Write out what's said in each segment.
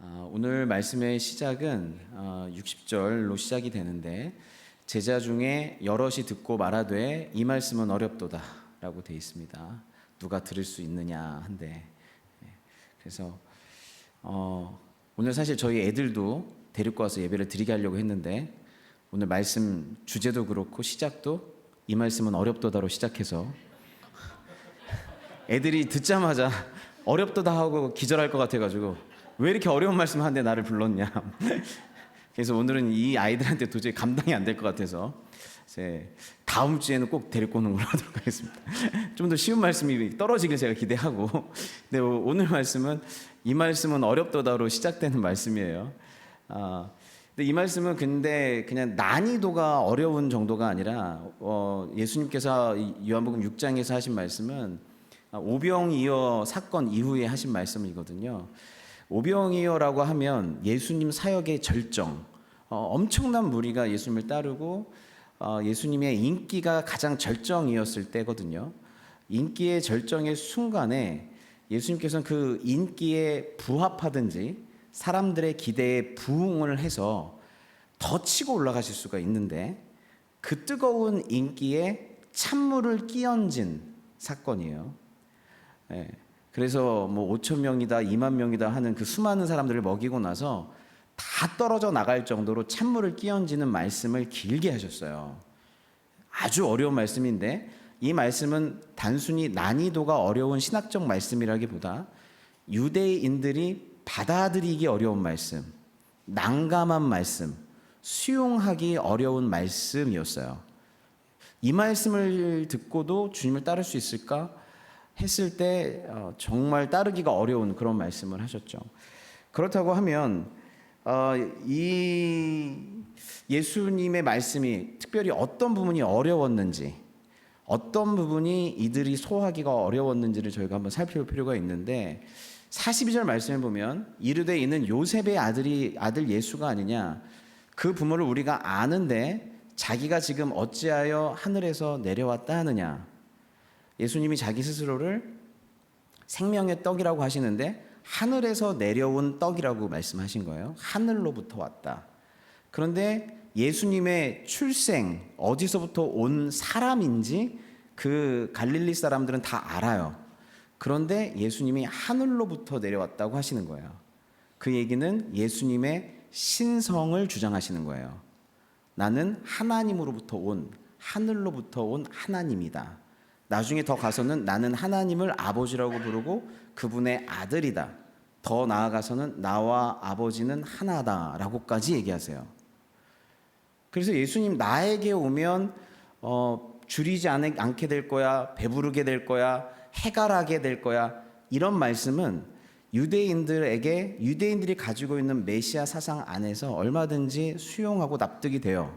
오늘 말씀의 시작은 60절로 시작이 되는데 제자 중에 여럿이 듣고 말하되 이 말씀은 어렵도다 라고 되어 있습니다. 누가 들을 수 있느냐 한데, 그래서 오늘 사실 저희 애들도 데리고 와서 예배를 드리게 하려고 했는데 오늘 말씀 주제도 그렇고 시작도 이 말씀은 어렵도다로 시작해서 애들이 듣자마자 어렵도다 하고 기절할 것 같아가지고 왜 이렇게 어려운 말씀 하는데 나를 불렀냐. 그래서 오늘은 이 아이들한테 도저히 감당이 안 될 것 같아서 이제 다음 주에는 꼭 데리고 오는 걸로 하도록 하겠습니다. 좀 더 쉬운 말씀이 떨어지길 제가 기대하고, 근데 오늘 말씀은 이 말씀은 어렵도다로 시작되는 말씀이에요. 근데 이 말씀은 근데 그냥 난이도가 어려운 정도가 아니라 예수님께서 요한복음 6장에서 하신 말씀은 오병이어 사건 이후에 하신 말씀이거든요. 오병이어라고 하면 예수님 사역의 절정, 엄청난 무리가 예수님을 따르고 예수님의 인기가 가장 절정이었을 때거든요. 인기의 절정의 순간에 예수님께서는 그 인기에 부합하든지 사람들의 기대에 부응을 해서 더 치고 올라가실 수가 있는데 그 뜨거운 인기에 찬물을 끼얹은 사건이에요. 그래서 5천 명이다 2만 명이다 하는 그 수많은 사람들을 먹이고 나서 다 떨어져 나갈 정도로 찬물을 끼얹는 말씀을 길게 하셨어요. 아주 어려운 말씀인데 이 말씀은 단순히 난이도가 어려운 신학적 말씀이라기보다 유대인들이 받아들이기 어려운 말씀, 난감한 말씀, 수용하기 어려운 말씀이었어요. 이 말씀을 듣고도 주님을 따를 수 있을까 했을 때 정말 따르기가 어려운 그런 말씀을 하셨죠. 그렇다고 하면 이 예수님의 말씀이 특별히 어떤 부분이 어려웠는지, 어떤 부분이 이들이 소화하기가 어려웠는지를 저희가 한번 살펴볼 필요가 있는데 42절 말씀을 보면 이르되 이는 요셉의 아들 예수가 아니냐, 그 부모를 우리가 아는데 자기가 지금 어찌하여 하늘에서 내려왔다 하느냐. 예수님이 자기 스스로를 생명의 떡이라고 하시는데 하늘에서 내려온 떡이라고 말씀하신 거예요. 하늘로부터 왔다. 그런데 예수님의 출생, 어디서부터 온 사람인지 그 갈릴리 사람들은 다 알아요. 그런데 예수님이 하늘로부터 내려왔다고 하시는 거예요. 그 얘기는 예수님의 신성을 주장하시는 거예요. 나는 하나님으로부터 온, 하늘로부터 온 하나님이다. 나중에 더 가서는 나는 하나님을 아버지라고 부르고 그분의 아들이다. 더 나아가서는 나와 아버지는 하나다라고까지 얘기하세요. 그래서 예수님 나에게 오면 줄이지 않게 될 거야, 배부르게 될 거야, 해갈하게 될 거야, 이런 말씀은 유대인들이 가지고 있는 메시아 사상 안에서 얼마든지 수용하고 납득이 돼요.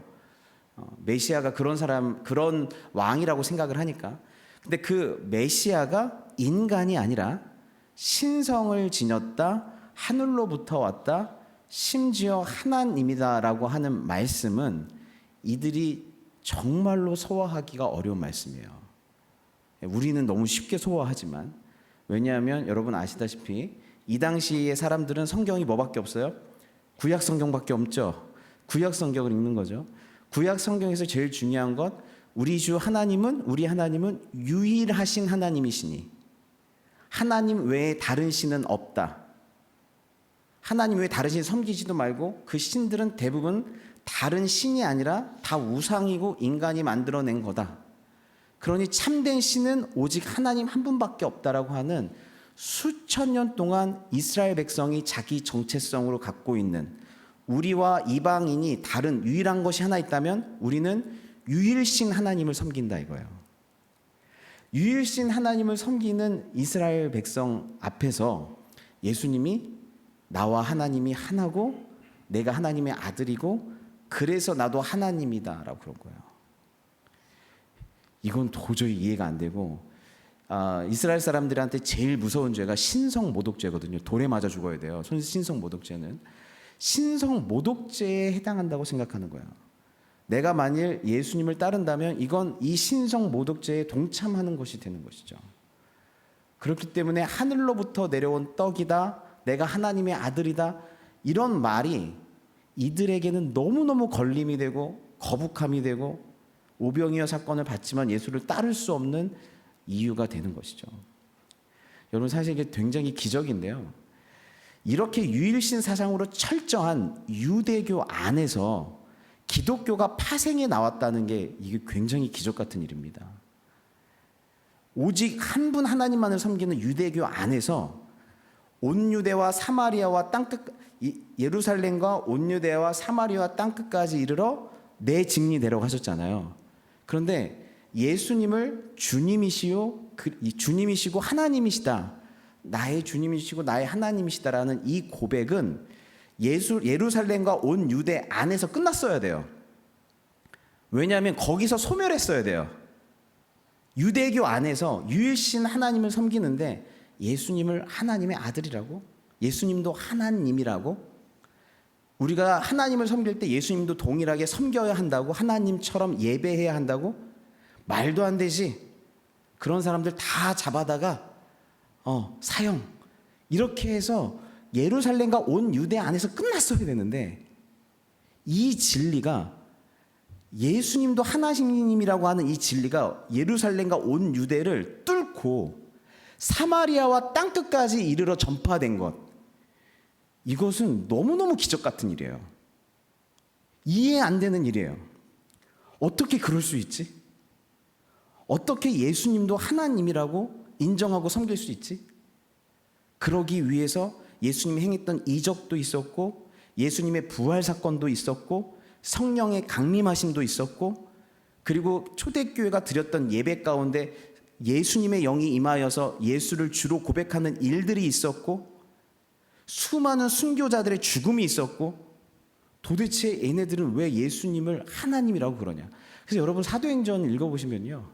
메시아가 그런 왕이라고 생각을 하니까. 근데 그 메시아가 인간이 아니라 신성을 지녔다, 하늘로부터 왔다, 심지어 하나님이다라고 하는 말씀은 이들이 정말로 소화하기가 어려운 말씀이에요. 우리는 너무 쉽게 소화하지만, 왜냐하면 여러분 아시다시피 이 당시의 사람들은 성경이 뭐밖에 없어요? 구약 성경밖에 없죠. 구약 성경을 읽는 거죠. 구약 성경에서 제일 중요한 것, 우리 하나님은 유일하신 하나님이시니 하나님 외에 다른 신은 없다. 하나님 외에 다른 신 섬기지도 말고 그 신들은 대부분 다른 신이 아니라 다 우상이고 인간이 만들어낸 거다. 그러니 참된 신은 오직 하나님 한 분밖에 없다라고 하는 수천 년 동안 이스라엘 백성이 자기 정체성으로 갖고 있는, 우리와 이방인이 다른 유일한 것이 하나 있다면 우리는 유일신 하나님을 섬긴다 이거예요. 유일신 하나님을 섬기는 이스라엘 백성 앞에서 예수님이 나와 하나님이 하나고 내가 하나님의 아들이고 그래서 나도 하나님이다 라고 그런 거예요. 이건 도저히 이해가 안 되고, 이스라엘 사람들한테 제일 무서운 죄가 신성 모독죄거든요. 돌에 맞아 죽어야 돼요. 신성 모독죄는 신성 모독죄에 해당한다고 생각하는 거예요. 내가 만일 예수님을 따른다면 이건 이 신성 모독죄에 동참하는 것이 되는 것이죠. 그렇기 때문에 하늘로부터 내려온 떡이다, 내가 하나님의 아들이다. 이런 말이 이들에게는 너무너무 걸림이 되고 거북함이 되고 오병이어 사건을 봤지만 예수를 따를 수 없는 이유가 되는 것이죠. 여러분, 사실 이게 굉장히 기적인데요. 이렇게 유일신 사상으로 철저한 유대교 안에서 기독교가 파생해 나왔다는 게 이게 굉장히 기적 같은 일입니다. 오직 한 분 하나님만을 섬기는 유대교 안에서 온 유대와 사마리아와 땅끝, 예루살렘과 온 유대와 사마리아와 땅끝까지 이르러 내 증리되라고 하셨잖아요. 그런데 예수님을 주님이시고 하나님이시다, 나의 주님이시고 나의 하나님이시다라는 이 고백은 예루살렘과 온 유대 안에서 끝났어야 돼요. 왜냐하면 거기서 소멸했어야 돼요. 유대교 안에서 유일신 하나님을 섬기는데 예수님을 하나님의 아들이라고, 예수님도 하나님이라고, 우리가 하나님을 섬길 때 예수님도 동일하게 섬겨야 한다고, 하나님처럼 예배해야 한다고, 말도 안 되지. 그런 사람들 다 잡아다가 사형, 이렇게 해서 예루살렘과 온 유대 안에서 끝났어야 되는데, 이 진리가, 예수님도 하나님이라고 하는 이 진리가 예루살렘과 온 유대를 뚫고 사마리아와 땅끝까지 이르러 전파된 것, 이것은 너무너무 기적 같은 일이에요. 이해 안 되는 일이에요. 어떻게 그럴 수 있지? 어떻게 예수님도 하나님이라고 인정하고 섬길 수 있지? 그러기 위해서 예수님이 행했던 이적도 있었고, 예수님의 부활 사건도 있었고, 성령의 강림하심도 있었고, 그리고 초대교회가 드렸던 예배 가운데 예수님의 영이 임하여서 예수를 주로 고백하는 일들이 있었고, 수많은 순교자들의 죽음이 있었고, 도대체 얘네들은 왜 예수님을 하나님이라고 그러냐? 그래서 여러분, 사도행전 읽어보시면요,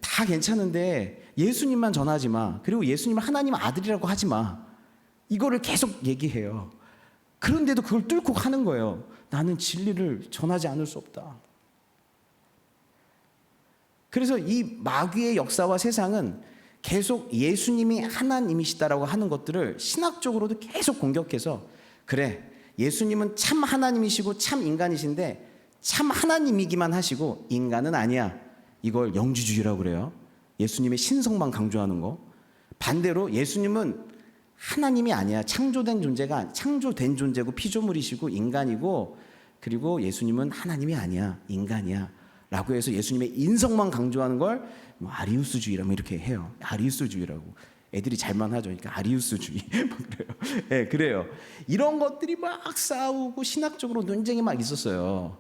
다 괜찮은데 예수님만 전하지 마, 그리고 예수님을 하나님 아들이라고 하지 마, 이거를 계속 얘기해요. 그런데도 그걸 뚫고 하는 거예요. 나는 진리를 전하지 않을 수 없다. 그래서 이 마귀의 역사와 세상은 계속 예수님이 하나님이시다라고 하는 것들을 신학적으로도 계속 공격해서, 그래, 예수님은 참 하나님이시고 참 인간이신데 참 하나님이기만 하시고 인간은 아니야. 이걸 영주주의라고 그래요. 예수님의 신성만 강조하는 거. 반대로 예수님은 하나님이 아니야. 창조된 존재고 피조물이시고 인간이고, 그리고 예수님은 하나님이 아니야, 인간이야 라고 해서 예수님의 인성만 강조하는 걸 아리우스주의라고 이렇게 해요. 아리우스주의라고. 애들이 잘만 하죠. 그러니까 아리우스주의. 그래요. 네, 그래요. 이런 것들이 막 싸우고 신학적으로 논쟁이 막 있었어요.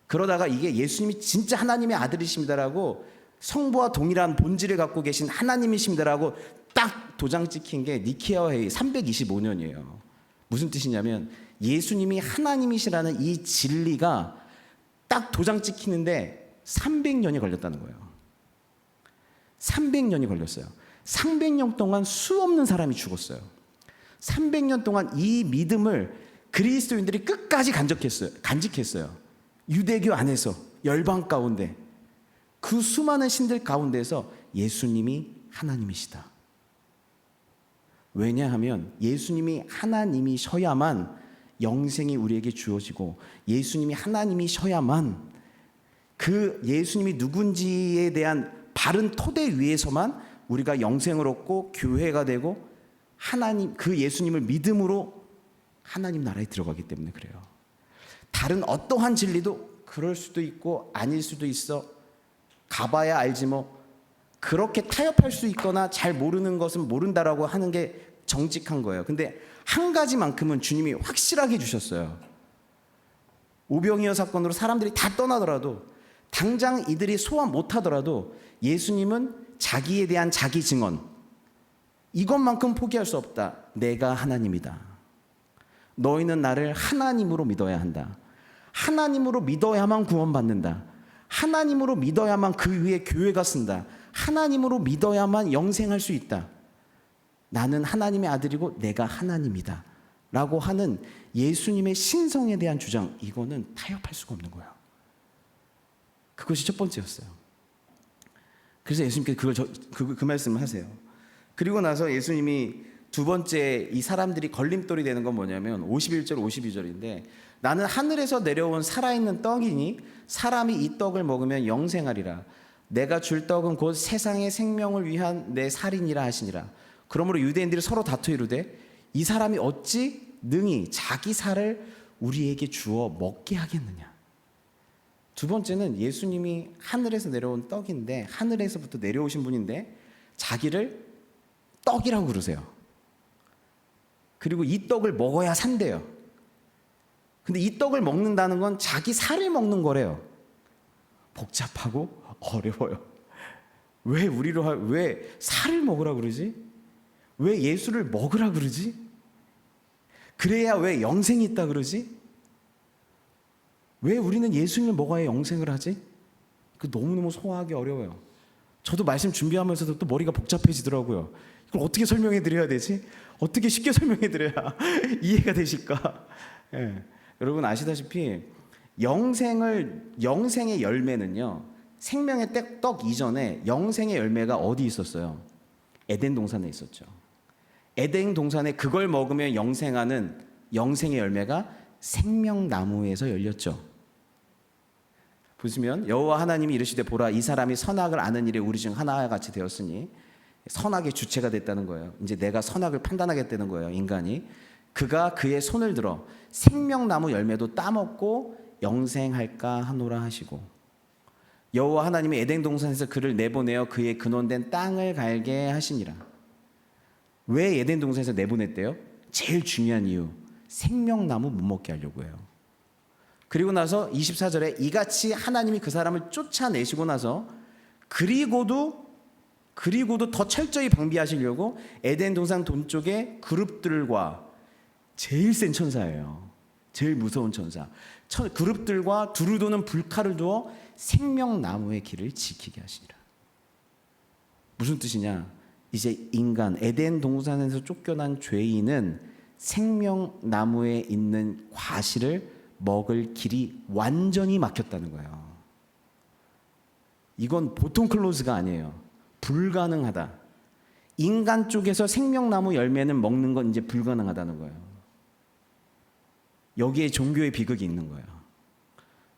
그러다가 이게 예수님이 진짜 하나님의 아들이십니다라고, 성부와 동일한 본질을 갖고 계신 하나님이십니다라고 딱 도장 찍힌 게 니케아 회의 325년이에요. 무슨 뜻이냐면 예수님이 하나님이시라는 이 진리가 딱 도장 찍히는데 300년이 걸렸다는 거예요. 300년이 걸렸어요. 300년 동안 수 없는 사람이 죽었어요. 300년 동안 이 믿음을 그리스도인들이 끝까지 간직했어요. 유대교 안에서, 열방 가운데, 그 수많은 신들 가운데서 예수님이 하나님이시다. 왜냐하면 예수님이 하나님이셔야만 영생이 우리에게 주어지고, 예수님이 하나님이셔야만 그 예수님이 누군지에 대한 바른 토대 위에서만 우리가 영생을 얻고 교회가 되고, 하나님, 그 예수님을 믿음으로 하나님 나라에 들어가기 때문에 그래요. 다른 어떠한 진리도 그럴 수도 있고 아닐 수도 있어. 가봐야 알지 뭐. 그렇게 타협할 수 있거나 잘 모르는 것은 모른다라고 하는 게 정직한 거예요. 근데 한 가지만큼은 주님이 확실하게 주셨어요. 오병이어 사건으로 사람들이 다 떠나더라도, 당장 이들이 소화 못하더라도 예수님은 자기에 대한 자기 증언, 이것만큼 포기할 수 없다. 내가 하나님이다. 너희는 나를 하나님으로 믿어야 한다. 하나님으로 믿어야만 구원받는다. 하나님으로 믿어야만 그 위에 교회가 쓴다. 하나님으로 믿어야만 영생할 수 있다. 나는 하나님의 아들이고 내가 하나님이다 라고 하는 예수님의 신성에 대한 주장, 이거는 타협할 수가 없는 거예요. 그것이 첫 번째였어요. 그래서 예수님께서 그 말씀을 하세요. 그리고 나서 예수님이 두 번째 이 사람들이 걸림돌이 되는 건 뭐냐면 51절 52절인데 나는 하늘에서 내려온 살아있는 떡이니 사람이 이 떡을 먹으면 영생하리라. 내가 줄 떡은 곧 세상의 생명을 위한 내 살이니라 하시니라. 그러므로 유대인들이 서로 다투 이르되 이 사람이 어찌 능히 자기 살을 우리에게 주어 먹게 하겠느냐. 두 번째는 예수님이 하늘에서 내려온 떡인데 하늘에서부터 내려오신 분인데 자기를 떡이라고 그러세요. 그리고 이 떡을 먹어야 산대요. 근데 이 떡을 먹는다는 건 자기 살을 먹는 거래요. 복잡하고 어려워요. 왜 살을 먹으라 그러지? 왜 예수를 먹으라 그러지? 그래야 왜 영생이 있다 그러지? 왜 우리는 예수님을 먹어야 영생을 하지? 그 너무너무 소화하기 어려워요. 저도 말씀 준비하면서도 또 머리가 복잡해지더라고요. 이걸 어떻게 설명해 드려야 되지? 어떻게 쉽게 설명해 드려야 이해가 되실까? 예. 여러분 아시다시피 영생의 열매는요. 생명의 떡 이전에 영생의 열매가 어디 있었어요? 에덴 동산에 있었죠. 에덴 동산에 그걸 먹으면 영생하는 영생의 열매가 생명나무에서 열렸죠. 보시면 여호와 하나님이 이르시되 보라 이 사람이 선악을 아는 일에 우리 중 하나와 같이 되었으니 선악의 주체가 됐다는 거예요. 이제 내가 선악을 판단하겠다는 거예요. 인간이. 그가 그의 손을 들어 생명나무 열매도 따먹고 영생할까 하노라 하시고 여호와 하나님이 에덴 동산에서 그를 내보내어 그의 근원된 땅을 갈게 하시니라. 왜 에덴 동산에서 내보냈대요? 제일 중요한 이유 생명나무 못 먹게 하려고 해요. 그리고 나서 24절에 이같이 하나님이 그 사람을 쫓아내시고 나서 그리고도 더 철저히 방비하시려고 에덴 동산 동쪽에 그룹들과 제일 센 천사예요. 제일 무서운 천사. 그룹들과 두루 도는 불칼을 두어 생명나무의 길을 지키게 하시니라. 무슨 뜻이냐? 이제 인간 에덴 동산에서 쫓겨난 죄인은 생명나무에 있는 과실을 먹을 길이 완전히 막혔다는 거예요. 이건 보통 클로즈가 아니에요. 불가능하다. 인간 쪽에서 생명나무 열매는 먹는 건 이제 불가능하다는 거예요. 여기에 종교의 비극이 있는 거예요.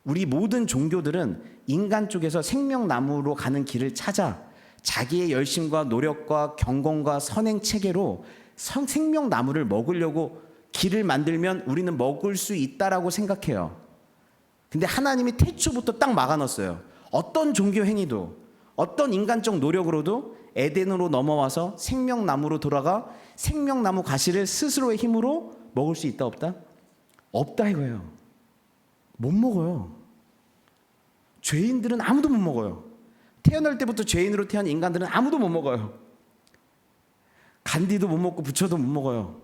우리 모든 종교들은 인간 쪽에서 생명나무로 가는 길을 찾아 자기의 열심과 노력과 경건과 선행 체계로 생명나무를 먹으려고 길을 만들면 우리는 먹을 수 있다라고 생각해요. 근데 하나님이 태초부터 딱 막아놨어요. 어떤 종교 행위도 어떤 인간적 노력으로도 에덴으로 넘어와서 생명나무로 돌아가 생명나무 가시를 스스로의 힘으로 먹을 수 있다 없다? 없다 이거예요. 못 먹어요. 죄인들은 아무도 못 먹어요. 태어날 때부터 죄인으로 태어난 인간들은 아무도 못 먹어요. 간디도 못 먹고 부처도 못 먹어요.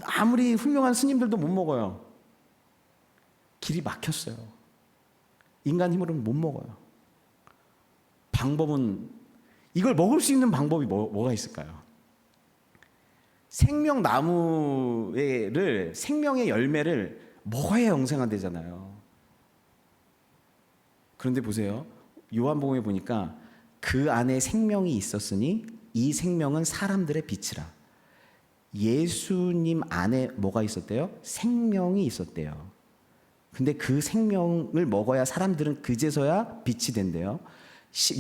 아무리 훌륭한 스님들도 못 먹어요. 길이 막혔어요. 인간 힘으로는 못 먹어요. 방법은 이걸 먹을 수 있는 방법이 뭐가 있을까요? 생명의 열매를 먹어야 영생한대잖아요. 그런데 보세요. 요한복음에 보니까 그 안에 생명이 있었으니 이 생명은 사람들의 빛이라. 예수님 안에 뭐가 있었대요? 생명이 있었대요. 근데 그 생명을 먹어야 사람들은 그제서야 빛이 된대요.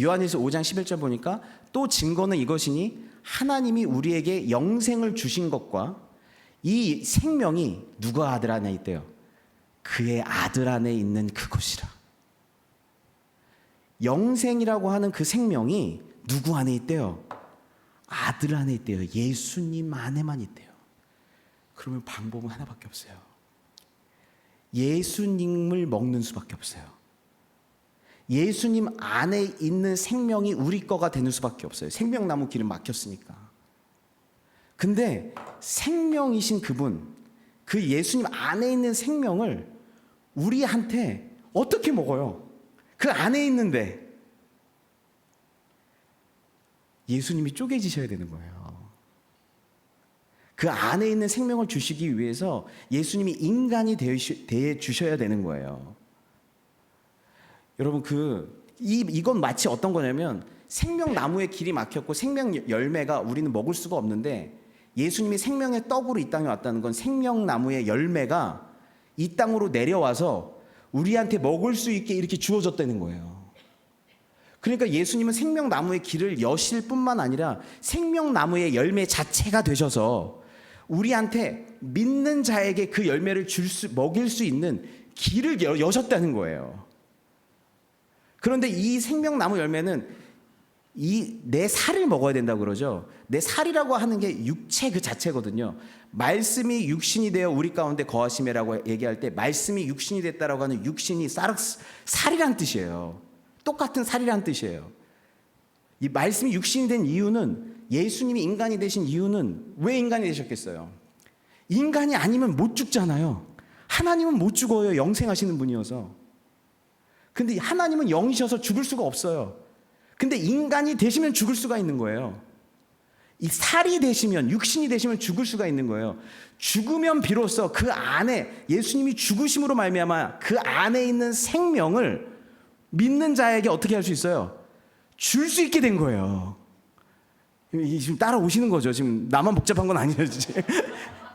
요한일서 5장 11절 보니까 또 증거는 이것이니 하나님이 우리에게 영생을 주신 것과 이 생명이 누구 아들 안에 있대요? 그의 아들 안에 있는 그것이라. 영생이라고 하는 그 생명이 누구 안에 있대요? 아들 안에 있대요. 예수님 안에만 있대요. 그러면 방법은 하나밖에 없어요. 예수님을 먹는 수밖에 없어요. 예수님 안에 있는 생명이 우리 거가 되는 수밖에 없어요. 생명나무 길은 막혔으니까. 근데 생명이신 그분, 그 예수님 안에 있는 생명을 우리한테 어떻게 먹어요? 그 안에 있는데 예수님이 쪼개지셔야 되는 거예요. 그 안에 있는 생명을 주시기 위해서 예수님이 인간이 되어 주셔야 되는 거예요. 여러분 이건 마치 어떤 거냐면 생명나무의 길이 막혔고 생명 열매가 우리는 먹을 수가 없는데, 예수님이 생명의 떡으로 이 땅에 왔다는 건 생명나무의 열매가 이 땅으로 내려와서 우리한테 먹을 수 있게 이렇게 주어졌다는 거예요. 그러니까 예수님은 생명나무의 길을 여실 뿐만 아니라 생명나무의 열매 자체가 되셔서 우리한테 믿는 자에게 그 열매를 먹일 수 있는 길을 여셨다는 거예요. 그런데 이 생명나무 열매는 내 살을 먹어야 된다고 그러죠. 내 살이라고 하는 게 육체 그 자체거든요. 말씀이 육신이 되어 우리 가운데 거하심이라고 얘기할 때 말씀이 육신이 됐다라고 하는 육신이 살이란 뜻이에요. 똑같은 살이란 뜻이에요. 이 말씀이 육신이 된 이유는, 예수님이 인간이 되신 이유는 왜 인간이 되셨겠어요? 인간이 아니면 못 죽잖아요. 하나님은 못 죽어요. 영생하시는 분이어서. 근데 하나님은 영이셔서 죽을 수가 없어요. 근데 인간이 되시면 죽을 수가 있는 거예요. 이 살이 되시면, 육신이 되시면 죽을 수가 있는 거예요. 죽으면 비로소 그 안에, 예수님이 죽으심으로 말미암아 그 안에 있는 생명을 믿는 자에게 어떻게 할 수 있어요? 줄 수 있게 된 거예요. 지금 따라오시는 거죠. 지금 나만 복잡한 건 아니에요.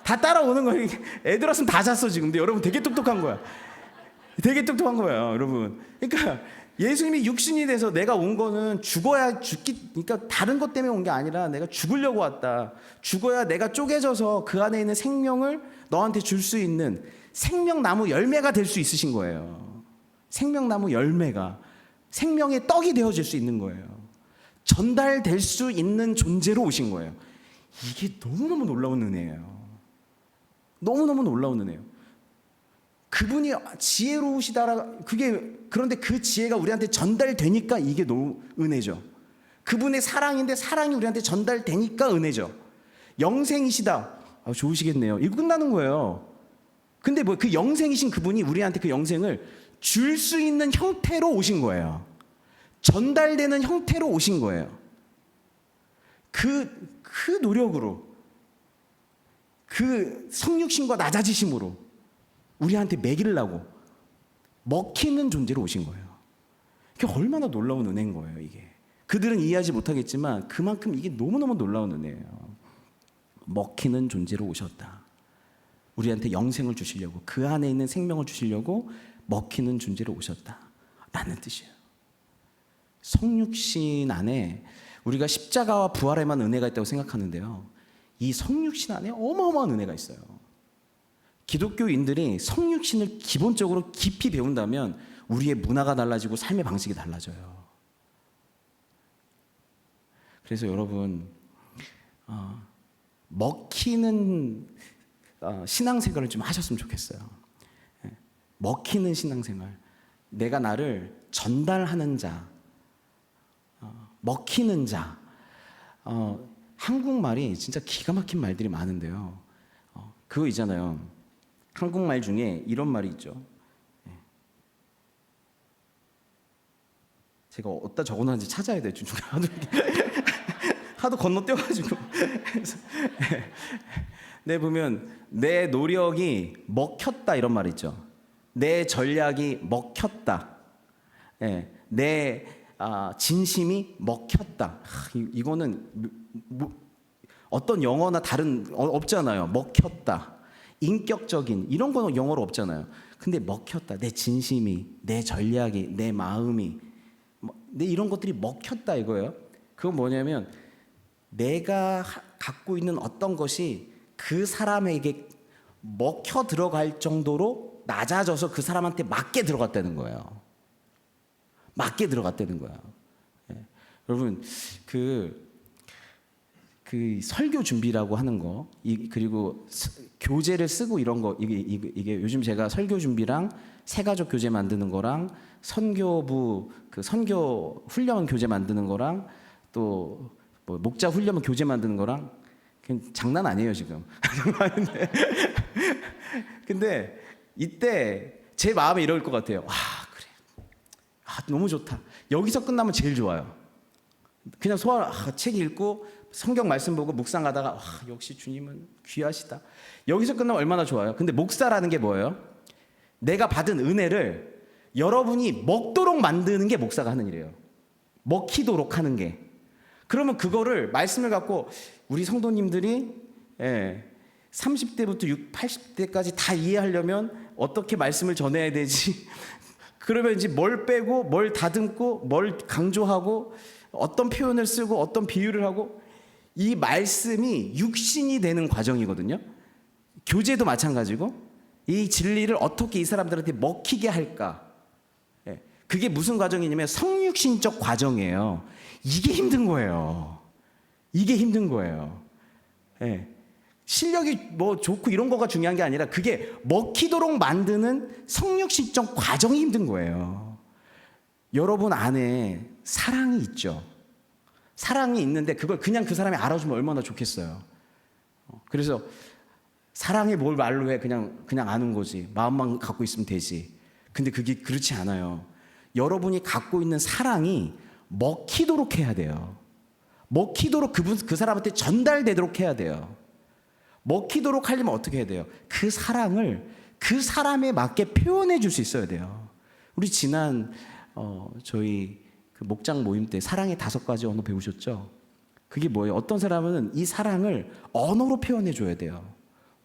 다 따라오는 거예요. 애들 왔으면 다 잤어 지금. 근데 여러분 되게 똑똑한 거야. 되게 똑똑한 거예요, 여러분. 그러니까 예수님이 육신이 돼서 내가 온 거는 그러니까 다른 것 때문에 온 게 아니라 내가 죽으려고 왔다. 죽어야 내가 쪼개져서 그 안에 있는 생명을 너한테 줄 수 있는 생명나무 열매가 될 수 있으신 거예요. 생명나무 열매가 생명의 떡이 되어질 수 있는 거예요. 전달될 수 있는 존재로 오신 거예요. 이게 너무너무 놀라운 은혜예요. 너무너무 놀라운 은혜예요. 그분이 지혜로우시다라, 그런데 그 지혜가 우리한테 전달되니까 이게 은혜죠. 그분의 사랑인데 사랑이 우리한테 전달되니까 은혜죠. 영생이시다. 좋으시겠네요. 이거 끝나는 거예요. 근데 그 영생이신 그분이 우리한테 그 영생을 줄 수 있는 형태로 오신 거예요. 전달되는 형태로 오신 거예요. 그 노력으로, 그 성육신과 낮아지심으로 우리한테 먹이려고 먹히는 존재로 오신 거예요. 그게 얼마나 놀라운 은혜인 거예요, 이게. 그들은 이해하지 못하겠지만 그만큼 이게 너무너무 놀라운 은혜예요. 먹히는 존재로 오셨다. 우리한테 영생을 주시려고, 그 안에 있는 생명을 주시려고 먹히는 존재로 오셨다 라는 뜻이에요. 성육신 안에 우리가 십자가와 부활에만 은혜가 있다고 생각하는데요, 이 성육신 안에 어마어마한 은혜가 있어요. 기독교인들이 성육신을 기본적으로 깊이 배운다면 우리의 문화가 달라지고 삶의 방식이 달라져요. 그래서 여러분, 먹히는 신앙생활을 좀 하셨으면 좋겠어요. 먹히는 신앙생활. 내가 나를 전달하는 자, 먹히는 자. 한국말이 진짜 기가 막힌 말들이 많은데요, 그거 있잖아요. 한국말 중에 이런 말이 있죠. 제가 어디다 적어놨는지 찾아야 돼요. 하도 건너뛰어가지고. 네, 보면 내 노력이 먹혔다 이런 말 있죠. 내 전략이 먹혔다. 내 진심이 먹혔다. 이거는 어떤 영어나 다른 없잖아요. 먹혔다. 인격적인 이런 거는 영어로 없잖아요. 근데 먹혔다. 내 진심이, 내 전략이, 내 마음이, 내 이런 것들이 먹혔다 이거예요. 그건 뭐냐면 내가 갖고 있는 어떤 것이 그 사람에게 먹혀 들어갈 정도로 낮아져서 그 사람한테 맞게 들어갔다는 거예요. 맞게 들어갔다는 거예요. 여러분, 그 설교 준비라고 하는 거, 그리고 교재를 쓰고 이런 거, 이게 요즘 제가 설교 준비랑 새가족 교재 만드는 거랑 선교부 그 선교 훈련 교재 만드는 거랑 또 뭐 목자 훈련 교재 만드는 거랑 그냥 장난 아니에요 지금. 근데 이때 제 마음에 이럴 것 같아요. 그래, 너무 좋다. 여기서 끝나면 제일 좋아요. 그냥 책 읽고 성경 말씀 보고 묵상하다가 역시 주님은 귀하시다. 여기서 끝나면 얼마나 좋아요. 근데 목사라는 게 뭐예요? 내가 받은 은혜를 여러분이 먹도록 만드는 게 목사가 하는 일이에요. 먹히도록 하는 게. 그러면 그거를 말씀을 갖고 우리 성도님들이 30대부터 80대까지 다 이해하려면 어떻게 말씀을 전해야 되지? 그러면 이제 뭘 빼고 뭘 다듬고 뭘 강조하고 어떤 표현을 쓰고 어떤 비유를 하고, 이 말씀이 육신이 되는 과정이거든요. 교제도 마찬가지고 이 진리를 어떻게 이 사람들한테 먹히게 할까. 그게 무슨 과정이냐면 성육신적 과정이에요. 이게 힘든 거예요. 이게 힘든 거예요. 실력이 뭐 좋고 이런 거가 중요한 게 아니라 그게 먹히도록 만드는 성육신적 과정이 힘든 거예요. 여러분 안에 사랑이 있죠. 사랑이 있는데 그걸 그냥 그 사람이 알아주면 얼마나 좋겠어요. 그래서 사랑이 뭘 말로 해. 그냥 아는 거지. 마음만 갖고 있으면 되지. 근데 그게 그렇지 않아요. 여러분이 갖고 있는 사랑이 먹히도록 해야 돼요. 먹히도록 그 사람한테 전달되도록 해야 돼요. 먹히도록 하려면 어떻게 해야 돼요? 그 사랑을 그 사람에 맞게 표현해 줄 수 있어야 돼요. 우리 지난 저희 그 목장 모임 때 사랑의 5가지 언어 배우셨죠? 그게 뭐예요? 어떤 사람은 이 사랑을 언어로 표현해 줘야 돼요.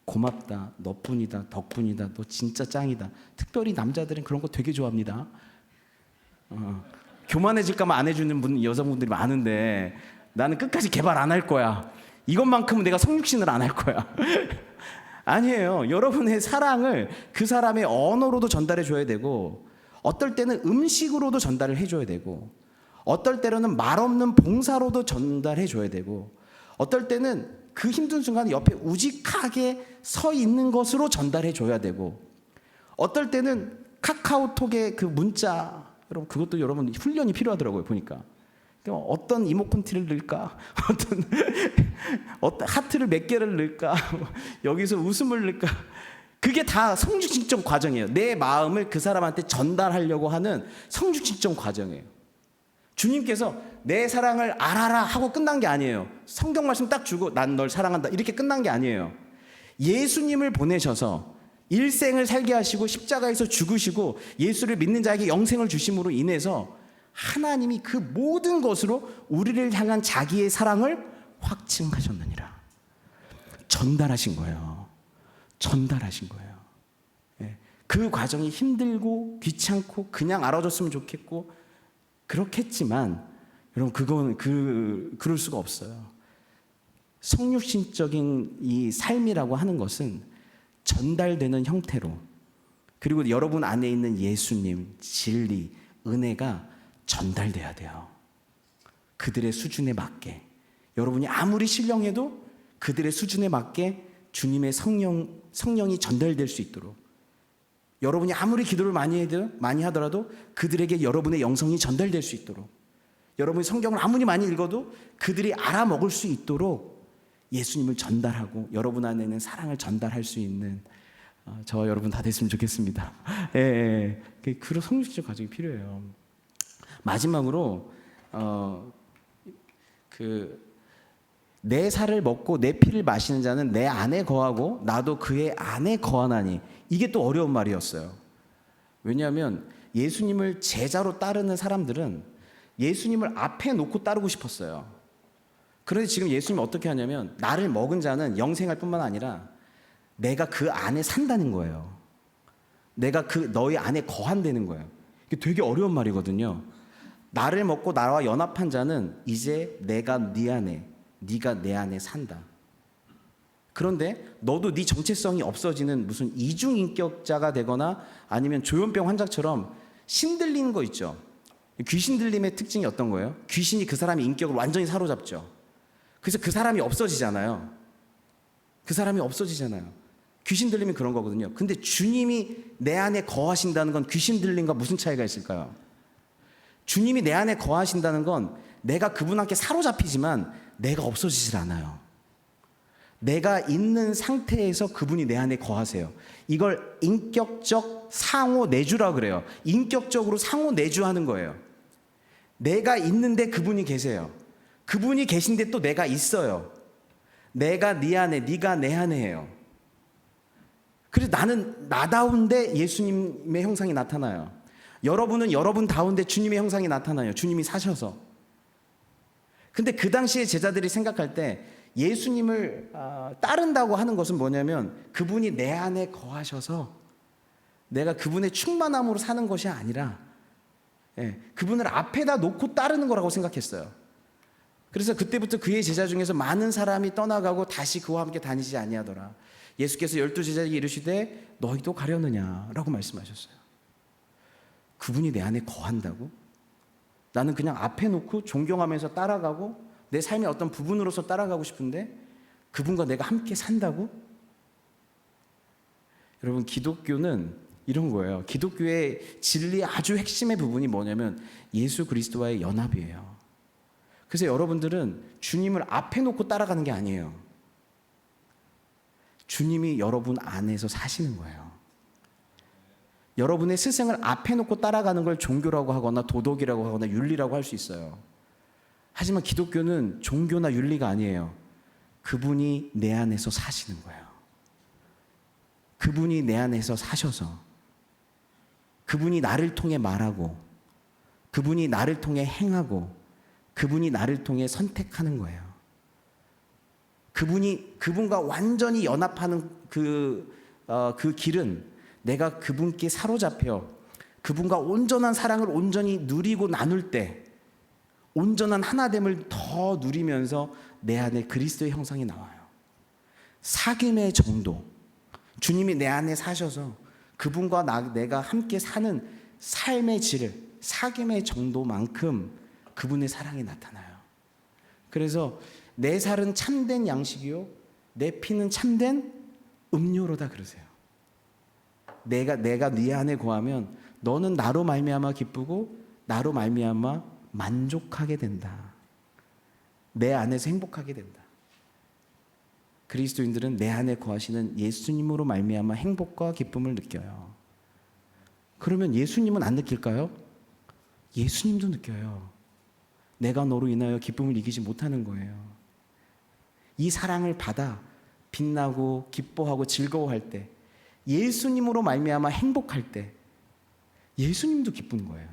고맙다, 너뿐이다, 덕분이다, 너 진짜 짱이다. 특별히 남자들은 그런 거 되게 좋아합니다. 교만해질까봐 안 해주는 여성분들이 많은데 나는 끝까지 개발 안 할 거야. 이것만큼은 내가 성육신을 안 할 거야. 아니에요. 여러분의 사랑을 그 사람의 언어로도 전달해 줘야 되고, 어떨 때는 음식으로도 전달을 해줘야 되고, 어떨 때로는 말없는 봉사로도 전달해 줘야 되고, 어떨 때는 그 힘든 순간에 옆에 우직하게 서 있는 것으로 전달해 줘야 되고, 어떨 때는 카카오톡의 그 문자, 여러분 그것도 여러분 훈련이 필요하더라고요. 보니까 어떤 이모콘티를 넣을까, 어떤 하트를 몇 개를 넣을까, 여기서 웃음을 넣을까, 그게 다 성육신적 과정이에요. 내 마음을 그 사람한테 전달하려고 하는 성육신적 과정이에요. 주님께서 내 사랑을 알아라 하고 끝난 게 아니에요. 성경 말씀 딱 주고 난 널 사랑한다 이렇게 끝난 게 아니에요. 예수님을 보내셔서 일생을 살게 하시고 십자가에서 죽으시고 예수를 믿는 자에게 영생을 주심으로 인해서 하나님이 그 모든 것으로 우리를 향한 자기의 사랑을 확증하셨느니라. 전달하신 거예요. 전달하신 거예요. 그 과정이 힘들고 귀찮고 그냥 알아줬으면 좋겠고 그렇겠지만, 여러분 그건 그럴 수가 없어요. 성육신적인 이 삶이라고 하는 것은 전달되는 형태로, 그리고 여러분 안에 있는 예수님, 진리, 은혜가 전달돼야 돼요. 그들의 수준에 맞게. 여러분이 아무리 신령해도 그들의 수준에 맞게 주님의 성령이 전달될 수 있도록, 여러분이 아무리 기도를 많이 하더라도 그들에게 여러분의 영성이 전달될 수 있도록, 여러분이 성경을 아무리 많이 읽어도 그들이 알아먹을 수 있도록 예수님을 전달하고 여러분 안에 있는 사랑을 전달할 수 있는 저와 여러분 다 됐으면 좋겠습니다. 그런 성육신적 과정이 필요해요. 마지막으로 내 살을 먹고 내 피를 마시는 자는 내 안에 거하고 나도 그의 안에 거하나니, 이게 또 어려운 말이었어요. 왜냐하면 예수님을 제자로 따르는 사람들은 예수님을 앞에 놓고 따르고 싶었어요. 그런데 지금 예수님이 어떻게 하냐면 나를 먹은 자는 영생할 뿐만 아니라 내가 그 안에 산다는 거예요. 내가 너희 안에 거한다는 거예요. 이게 되게 어려운 말이거든요. 나를 먹고 나와 연합한 자는 이제 내가 네 안에, 네가 내 안에 산다. 그런데 너도 네 정체성이 없어지는 무슨 이중인격자가 되거나 아니면 조현병 환자처럼 신들리는 거 있죠. 귀신 들림의 특징이 어떤 거예요? 귀신이 그 사람의 인격을 완전히 사로잡죠. 그래서 그 사람이 없어지잖아요. 그 사람이 없어지잖아요. 귀신 들림이 그런 거거든요. 근데 주님이 내 안에 거하신다는 건 귀신 들림과 무슨 차이가 있을까요? 주님이 내 안에 거하신다는 건 내가 그분께 사로잡히지만 내가 없어지질 않아요. 내가 있는 상태에서 그분이 내 안에 거하세요. 이걸 인격적 상호 내주라고 그래요. 인격적으로 상호 내주하는 거예요. 내가 있는데 그분이 계세요. 그분이 계신데 또 내가 있어요. 내가 네 안에, 네가 내 안에 해요. 그래서 나는 나다운데 예수님의 형상이 나타나요. 여러분은 여러분다운데 주님의 형상이 나타나요. 주님이 사셔서. 근데 그 당시에 제자들이 생각할 때 예수님을 따른다고 하는 것은 뭐냐면 그분이 내 안에 거하셔서 내가 그분의 충만함으로 사는 것이 아니라 그분을 앞에다 놓고 따르는 거라고 생각했어요. 그래서 그때부터 그의 제자 중에서 많은 사람이 떠나가고 다시 그와 함께 다니지 아니하더라. 예수께서 12제자에게 이르시되 너희도 가려느냐라고 말씀하셨어요. 그분이 내 안에 거한다고? 나는 그냥 앞에 놓고 존경하면서 따라가고 내 삶의 어떤 부분으로서 따라가고 싶은데 그분과 내가 함께 산다고? 여러분, 기독교는 이런 거예요. 기독교의 진리의 아주 핵심의 부분이 뭐냐면 예수 그리스도와의 연합이에요. 그래서 여러분들은 주님을 앞에 놓고 따라가는 게 아니에요. 주님이 여러분 안에서 사시는 거예요. 여러분의 스승을 앞에 놓고 따라가는 걸 종교라고 하거나 도덕이라고 하거나 윤리라고 할 수 있어요. 하지만 기독교는 종교나 윤리가 아니에요. 그분이 내 안에서 사시는 거예요. 그분이 내 안에서 사셔서 그분이 나를 통해 말하고 그분이 나를 통해 행하고 그분이 나를 통해 선택하는 거예요. 그분과 완전히 연합하는 그 길은 내가 그분께 사로잡혀 그분과 온전한 사랑을 온전히 누리고 나눌 때 온전한 하나됨을 더 누리면서 내 안에 그리스도의 형상이 나와요. 사귐의 정도, 주님이 내 안에 사셔서 그분과 내가 함께 사는 삶의 질, 사귐의 정도만큼 그분의 사랑이 나타나요. 그래서 내 살은 참된 양식이요 내 피는 참된 음료로다 그러세요. 내가 네 안에 거하면 너는 나로 말미암아 기쁘고 나로 말미암아 만족하게 된다. 내 안에서 행복하게 된다. 그리스도인들은 내 안에 거하시는 예수님으로 말미암아 행복과 기쁨을 느껴요. 그러면 예수님은 안 느낄까요? 예수님도 느껴요. 내가 너로 인하여 기쁨을 이기지 못하는 거예요. 이 사랑을 받아 빛나고 기뻐하고 즐거워할 때 예수님으로 말미암아 행복할 때 예수님도 기쁜 거예요.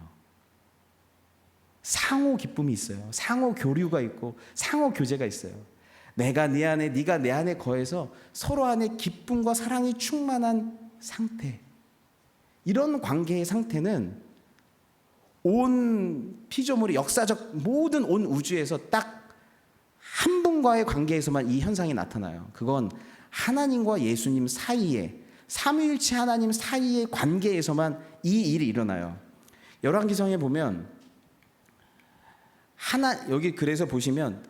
상호 기쁨이 있어요. 상호 교류가 있고 상호 교제가 있어요. 내가 네 안에 네가 내 안에 거해서 서로 안에 기쁨과 사랑이 충만한 상태. 이런 관계의 상태는 온 피조물의 역사적 모든 온 우주에서 딱 한 분과의 관계에서만 이 현상이 나타나요. 그건 하나님과 예수님 사이에 삼위일체 하나님 사이의 관계에서만 이 일이 일어나요. 열왕기성에 보면 여기 그래서 보시면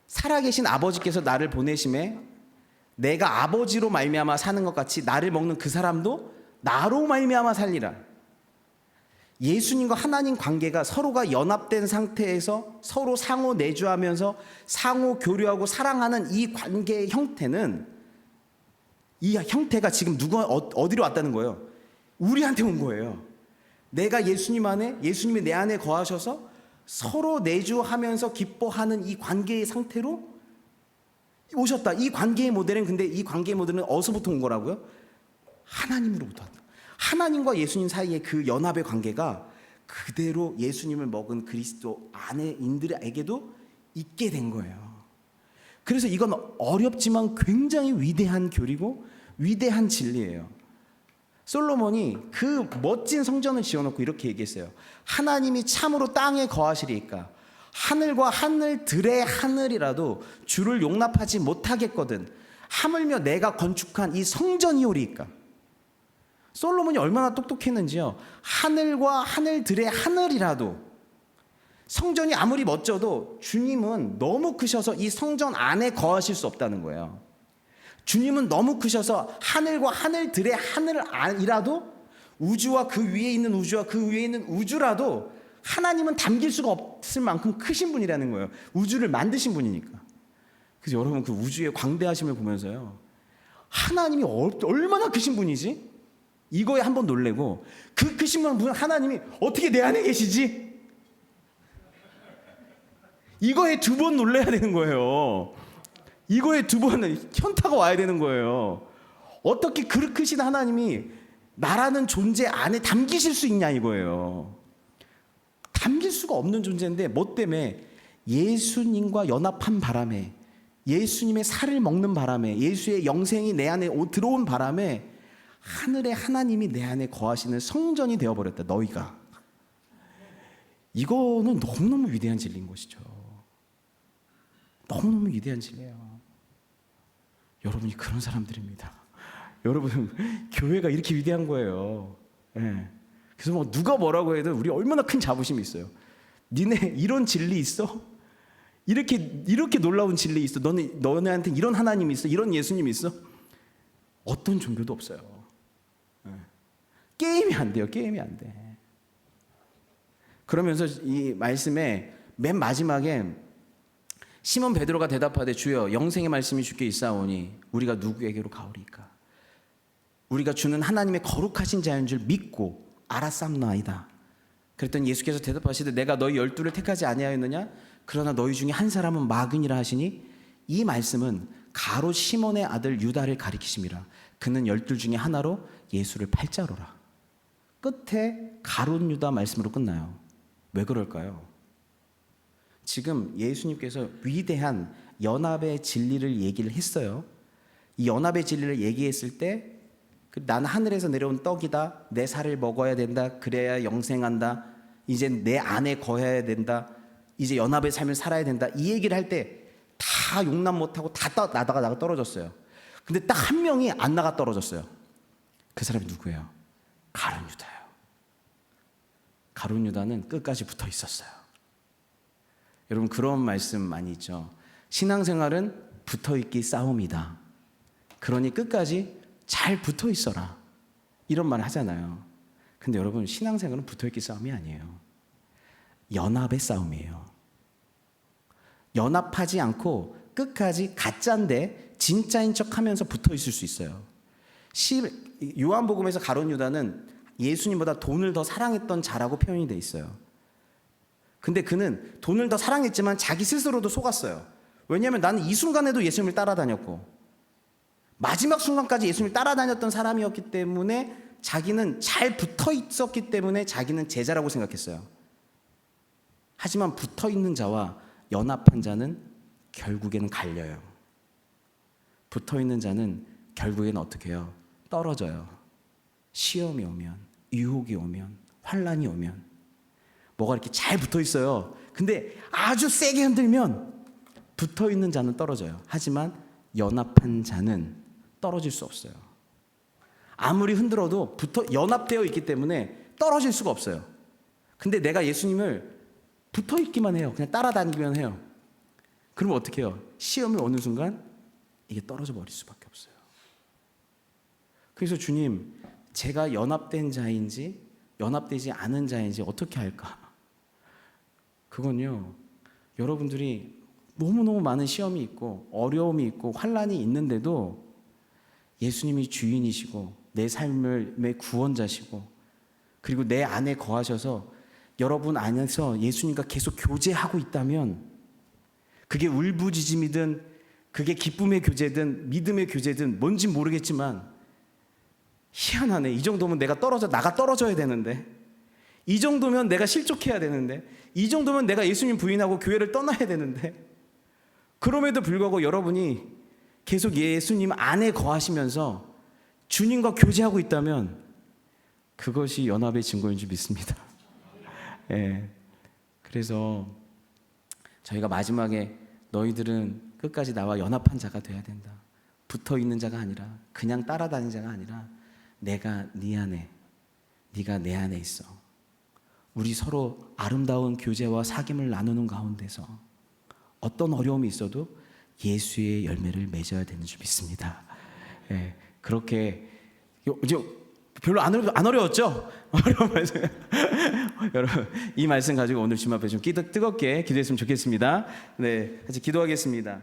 살아계신 아버지께서 나를 보내심에 내가 아버지로 말미암아 사는 것 같이 나를 먹는 그 사람도 나로 말미암아 살리라. 예수님과 하나님 관계가 서로가 연합된 상태에서 서로 상호 내주하면서 상호 교류하고 사랑하는 이 관계의 형태는 이 형태가 지금 어디로 왔다는 거예요? 우리한테 온 거예요. 내가 예수님 안에 예수님이 내 안에 거하셔서 서로 내주하면서 기뻐하는 이 관계의 상태로 오셨다. 이 관계의 모델은 근데 이 관계의 모델은 어디서부터 온 거라고요? 하나님으로부터 왔다. 하나님과 예수님 사이의 그 연합의 관계가 그대로 예수님을 먹은 그리스도 안에인들에게도 있게 된 거예요. 그래서 이건 어렵지만 굉장히 위대한 교리고 위대한 진리예요. 솔로몬이 그 멋진 성전을 지어놓고 이렇게 얘기했어요. 하나님이 참으로 땅에 거하시리이까 하늘과 하늘들의 하늘이라도 주를 용납하지 못하겠거든 하물며 내가 건축한 이 성전이오리이까. 솔로몬이 얼마나 똑똑했는지요. 하늘과 하늘들의 하늘이라도 성전이 아무리 멋져도 주님은 너무 크셔서 이 성전 안에 거하실 수 없다는 거예요. 주님은 너무 크셔서 하늘과 하늘들의 하늘이라도 우주와 그 위에 있는 우주와 그 위에 있는 우주라도 하나님은 담길 수가 없을 만큼 크신 분이라는 거예요. 우주를 만드신 분이니까. 그래서 여러분 그 우주의 광대하심을 보면서요. 하나님이 얼마나 크신 분이지? 이거에 한번 놀래고 그 크신 분 하나님이 어떻게 내 안에 계시지? 이거에 두 번 놀래야 되는 거예요. 이거에 두 번은 현타가 와야 되는 거예요. 어떻게 그 크신 하나님이 나라는 존재 안에 담기실 수 있냐 이거예요. 담길 수가 없는 존재인데 뭐 때문에 예수님과 연합한 바람에, 예수님의 살을 먹는 바람에, 예수의 영생이 내 안에 들어온 바람에 하늘의 하나님이 내 안에 거하시는 성전이 되어버렸다. 너희가. 이거는 너무너무 위대한 진리인 것이죠. 너무너무 위대한 진리예요. 여러분이 그런 사람들입니다. 여러분, 교회가 이렇게 위대한 거예요. 네. 그래서 뭐 누가 뭐라고 해도 우리 얼마나 큰 자부심이 있어요. 니네 이런 진리 있어? 이렇게 놀라운 진리 있어? 너네한테 이런 하나님이 있어? 이런 예수님이 있어? 어떤 종교도 없어요. 네. 게임이 안 돼요. 게임이 안 돼. 그러면서 이 말씀에 맨 마지막에 시몬 베드로가 대답하되 주여 영생의 말씀이 주께 있사오니 우리가 누구에게로 가오리까? 우리가 주는 하나님의 거룩하신 자인 줄 믿고 알았삼나이다. 그랬더니 예수께서 대답하시되 내가 너희 12를 택하지 아니하였느냐? 그러나 너희 중에 한 사람은 마귀니라 하시니 이 말씀은 가롯 시몬의 아들 유다를 가리키심이라. 그는 12 중에 하나로 예수를 팔자로라. 끝에 가롯 유다 말씀으로 끝나요. 왜 그럴까요? 지금 예수님께서 위대한 연합의 진리를 얘기를 했어요. 이 연합의 진리를 얘기했을 때 난 하늘에서 내려온 떡이다. 내 살을 먹어야 된다. 그래야 영생한다. 이제 내 안에 거해야 된다. 이제 연합의 삶을 살아야 된다. 이 얘기를 할 때 다 용납 못하고 다 나가 떨어졌어요. 근데 딱 한 명이 안 나가 떨어졌어요. 그 사람이 누구예요? 가룟 유다예요. 가룟 유다는 끝까지 붙어 있었어요. 여러분, 그런 말씀 많이 있죠. 신앙생활은 붙어있기 싸움이다. 그러니 끝까지 잘 붙어 있어라. 이런 말 하잖아요. 근데 여러분, 신앙생활은 붙어있기 싸움이 아니에요. 연합의 싸움이에요. 연합하지 않고 끝까지 가짜인데 진짜인 척하면서 붙어 있을 수 있어요. 요한복음에서 가룟 유다는 예수님보다 돈을 더 사랑했던 자라고 표현이 돼 있어요. 근데 그는 돈을 더 사랑했지만 자기 스스로도 속았어요. 왜냐하면 나는 이 순간에도 예수님을 따라다녔고 마지막 순간까지 예수님을 따라다녔던 사람이었기 때문에 자기는 잘 붙어 있었기 때문에 자기는 제자라고 생각했어요. 하지만 붙어 있는 자와 연합한 자는 결국에는 갈려요. 붙어 있는 자는 결국에는 어떻게 해요? 떨어져요. 시험이 오면, 유혹이 오면, 환란이 오면 뭐가 이렇게 잘 붙어 있어요. 근데 아주 세게 흔들면 붙어 있는 자는 떨어져요. 하지만 연합한 자는 떨어질 수 없어요. 아무리 흔들어도 연합되어 있기 때문에 떨어질 수가 없어요. 근데 내가 예수님을 붙어 있기만 해요. 그냥 따라다니기만 해요. 그러면 어떻게 해요? 시험이 오는 순간 이게 떨어져 버릴 수밖에 없어요. 그래서 주님, 제가 연합된 자인지 연합되지 않은 자인지 어떻게 할까? 그건요, 여러분들이 너무너무 많은 시험이 있고 어려움이 있고 환란이 있는데도 예수님이 주인이시고 내 삶의 구원자시고 그리고 내 안에 거하셔서 여러분 안에서 예수님과 계속 교제하고 있다면 그게 울부짖음이든 그게 기쁨의 교제든 믿음의 교제든 뭔지 모르겠지만 희한하네. 이 정도면 나가 떨어져야 되는데, 이 정도면 내가 실족해야 되는데, 이 정도면 내가 예수님 부인하고 교회를 떠나야 되는데, 그럼에도 불구하고 여러분이 계속 예수님 안에 거하시면서 주님과 교제하고 있다면 그것이 연합의 증거인 줄 믿습니다. 예. 그래서 저희가 마지막에 너희들은 끝까지 나와 연합한 자가 돼야 된다. 붙어 있는 자가 아니라 그냥 따라다니는 자가 아니라 내가 네 안에, 네가 내 안에 있어. 우리 서로 아름다운 교제와 사귐을 나누는 가운데서 어떤 어려움이 있어도 예수의 열매를 맺어야 되는 줄 믿습니다. 예, 그렇게 별로 안 어려웠죠? 어려운 말씀. 여러분, 이 말씀 가지고 오늘 주님 앞에 좀 뜨겁게 기도했으면 좋겠습니다. 네, 같이 기도하겠습니다.